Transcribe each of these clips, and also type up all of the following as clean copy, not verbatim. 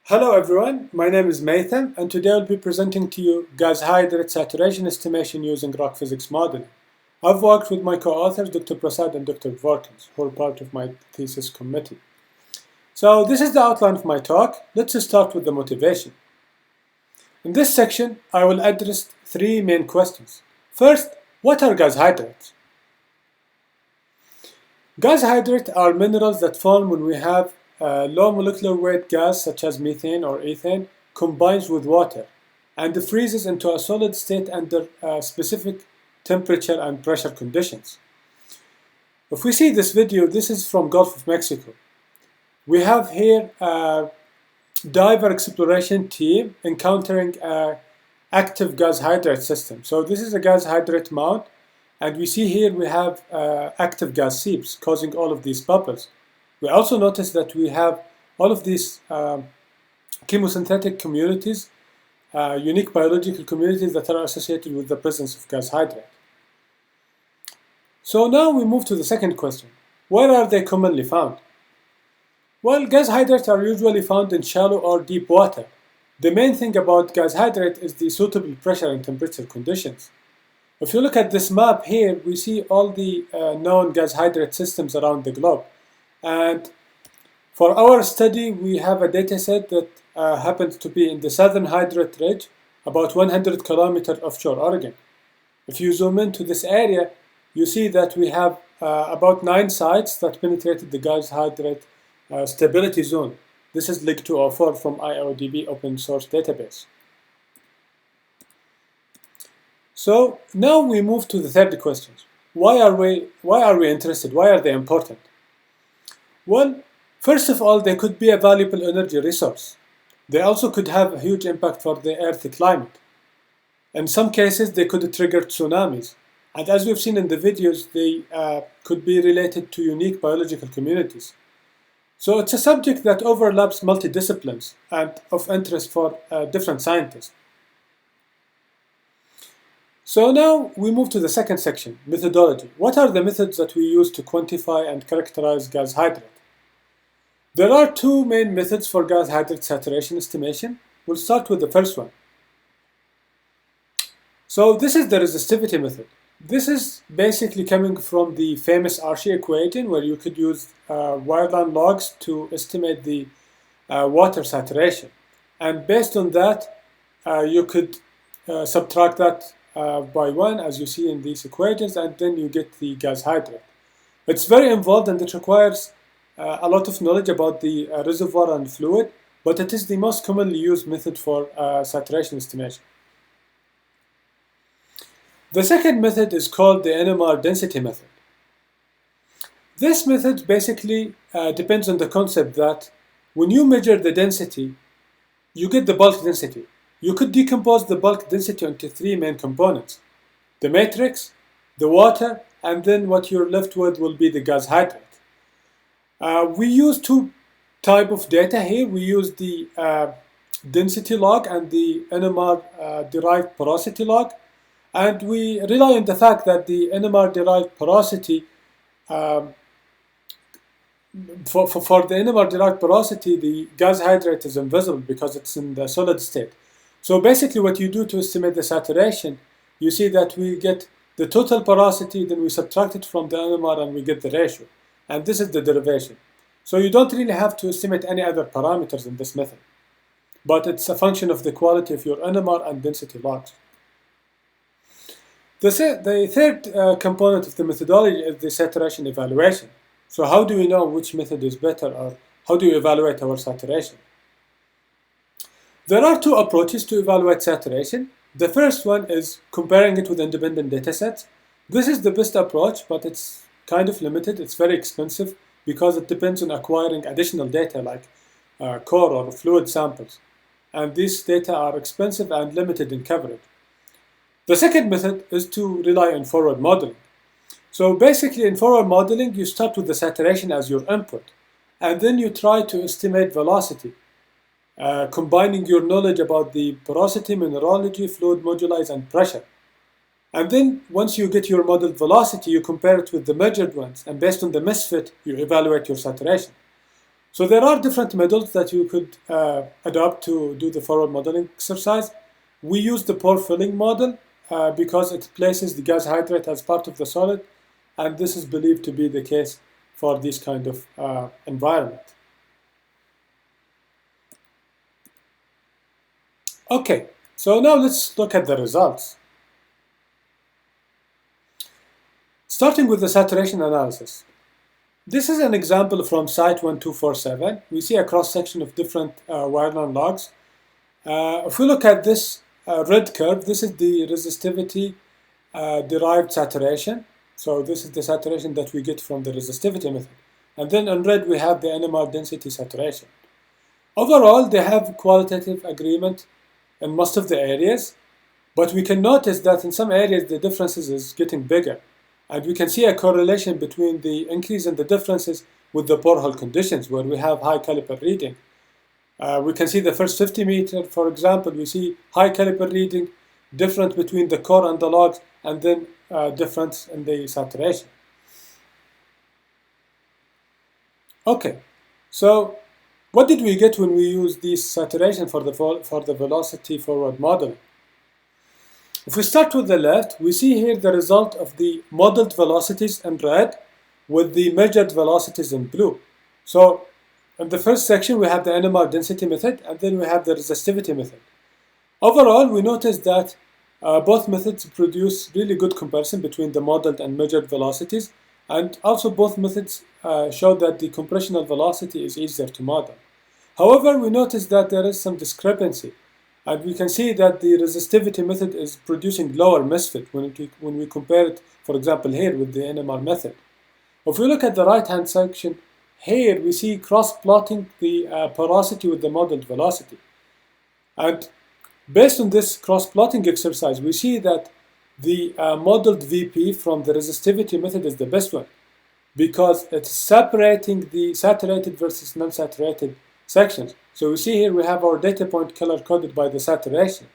Hello everyone, my name is Maitham and today I'll be presenting to you gas hydrate saturation estimation using rock physics modeling. I've worked with my co-authors Dr. Prasad and Dr. Dvorkins, who are part of my thesis committee. So this is the outline of my talk. Let's start with the motivation. In this section, I will address three main questions. First, what are gas hydrates? Gas hydrates are minerals that form when we have low molecular weight gas such as methane or ethane combines with water and freezes into a solid state under specific temperature and pressure conditions. If we see this video, this is from Gulf of Mexico. We have here a diver exploration team encountering an active gas hydrate system. So this is a gas hydrate mount, and we see here we have active gas seeps causing all of these bubbles. We also notice that we have all of these chemosynthetic communities, unique biological communities that are associated with the presence of gas hydrate. So now we move to the second question. Where are they commonly found? Well, gas hydrates are usually found in shallow or deep water. The main thing about gas hydrate is the suitable pressure and temperature conditions. If you look at this map here, we see all the known gas hydrate systems around the globe. And for our study, we have a data set that happens to be in the Southern Hydrate Ridge, about 100 kilometers offshore Oregon. If you zoom into this area, you see that we have about 9 sites that penetrated the gas hydrate stability zone. This is Lig 204 from IODB open source database. So now we move to the third question. Why are we interested? Why are they important? Well, first of all, they could be a valuable energy resource. They also could have a huge impact for the Earth's climate. In some cases, they could trigger tsunamis. And as we've seen in the videos, they could be related to unique biological communities. So it's a subject that overlaps multidisciplines and of interest for different scientists. So now we move to the second section, methodology. What are the methods that we use to quantify and characterize gas hydrate? There are two main methods for gas hydrate saturation estimation. We'll start with the first one. So this is the resistivity method. This is basically coming from the famous Archie equation, where you could use wireline logs to estimate the water saturation. And based on that, you could subtract that by 1, as you see in these equations, and then you get the gas hydrate. It's very involved and it requires a lot of knowledge about the reservoir and fluid, but it is the most commonly used method for saturation estimation. The second method is called the NMR density method. This method basically depends on the concept that when you measure the density, you get the bulk density. You could decompose the bulk density into 3 main components: the matrix, the water, and then what you're left with will be the gas hydrate. We use 2 types of data here. We use the density log and the NMR derived porosity log. And we rely on the fact that the NMR derived porosity, for the NMR derived porosity, the gas hydrate is invisible because it's in the solid state. So basically what you do to estimate the saturation, you see that we get the total porosity, then we subtract it from the NMR and we get the ratio. And this is the derivation. So you don't really have to estimate any other parameters in this method, but it's a function of the quality of your NMR and density logs. The third component of the methodology is the saturation evaluation. So how do we know which method is better, or how do you evaluate our saturation? There are 2 approaches to evaluate saturation. The first one is comparing it with independent datasets. This is the best approach, but it's kind of limited. It's very expensive because it depends on acquiring additional data like core or fluid samples. And these data are expensive and limited in coverage. The second method is to rely on forward modeling. So basically in forward modeling, you start with the saturation as your input, and then you try to estimate velocity, combining your knowledge about the porosity, mineralogy, fluid moduli, and pressure. And then once you get your modeled velocity, you compare it with the measured ones, and based on the misfit, you evaluate your saturation. So there are different methods that you could adopt to do the forward modeling exercise. We use the pore filling model because it places the gas hydrate as part of the solid, and this is believed to be the case for this kind of environment. Okay, so now let's look at the results. Starting with the saturation analysis. This is an example from site 1247. We see a cross-section of different wireline logs. If we look at this red curve, this is the resistivity derived saturation. So this is the saturation that we get from the resistivity method. And then in red, we have the NMR density saturation. Overall, they have qualitative agreement in most of the areas, but we can notice that in some areas, the differences is getting bigger. And we can see a correlation between the increase in the differences with the borehole conditions, where we have high caliper reading. We can see the first 50 meters, for example, we see high caliper reading, difference between the core and the logs, and then difference in the saturation. Okay, so what did we get when we used this saturation for the velocity forward modeling? If we start with the left, we see here the result of the modeled velocities in red with the measured velocities in blue. So in the first section, we have the NMR density method, and then we have the resistivity method. Overall, we notice that both methods produce really good comparison between the modeled and measured velocities, and also both methods show that the compressional velocity is easier to model. However, we notice that there is some discrepancy, and we can see that the resistivity method is producing lower misfit when we compare it, for example, here with the NMR method. If we look at the right-hand section, here we see cross-plotting the porosity with the modeled velocity. And based on this cross-plotting exercise, we see that the modeled VP from the resistivity method is the best one, because it's separating the saturated versus non-saturated sections. So we see here we have our data point color coded by the saturation,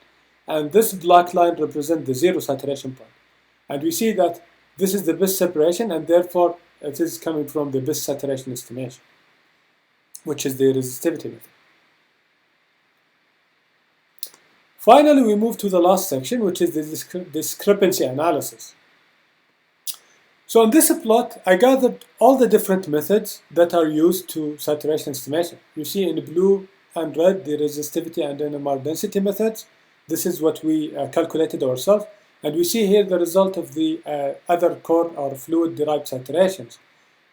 and this black line represents the zero saturation point. And we see that this is the best separation, and therefore it is coming from the best saturation estimation, which is the resistivity method. Finally, we move to the last section, which is the discrepancy analysis. So on this plot, I gathered all the different methods that are used to saturation estimation. You see in blue and red the resistivity and NMR density methods. This is what we calculated ourselves. And we see here the result of the other core or fluid-derived saturations.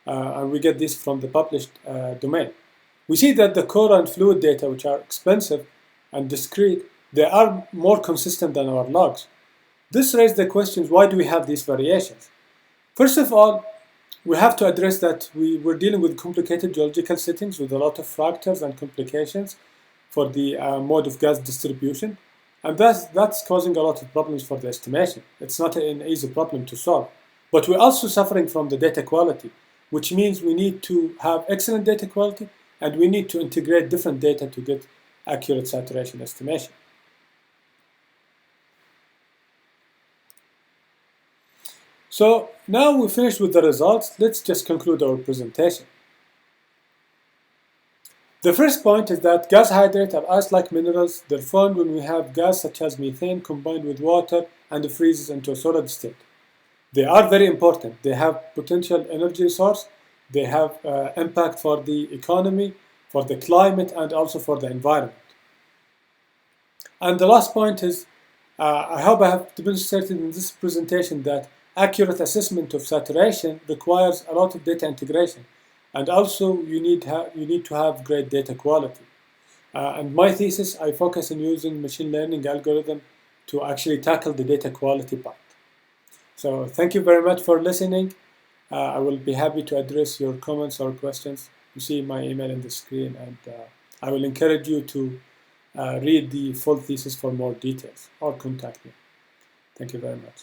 And we get this from the published domain. We see that the core and fluid data, which are expensive and discrete, they are more consistent than our logs. This raises the questions, why do we have these variations? First of all, we have to address that we're dealing with complicated geological settings with a lot of factors and complications for the mode of gas distribution. And that's causing a lot of problems for the estimation. It's not an easy problem to solve. But we're also suffering from the data quality, which means we need to have excellent data quality, and we need to integrate different data to get accurate saturation estimation. So now we finished with the results. Let's just conclude our presentation. The first point is that gas hydrate are ice-like minerals. They're formed when we have gas such as methane combined with water and it freezes into a solid state. They are very important. They have potential energy source. They have impact for the economy, for the climate, and also for the environment. And the last point is, I hope I have demonstrated in this presentation that accurate assessment of saturation requires a lot of data integration, and also you need to have great data quality. And my thesis, I focus on using machine learning algorithm to actually tackle the data quality part. So thank you very much for listening. I will be happy to address your comments or questions. You see my email in the screen, and I will encourage you to read the full thesis for more details or contact me. Thank you very much.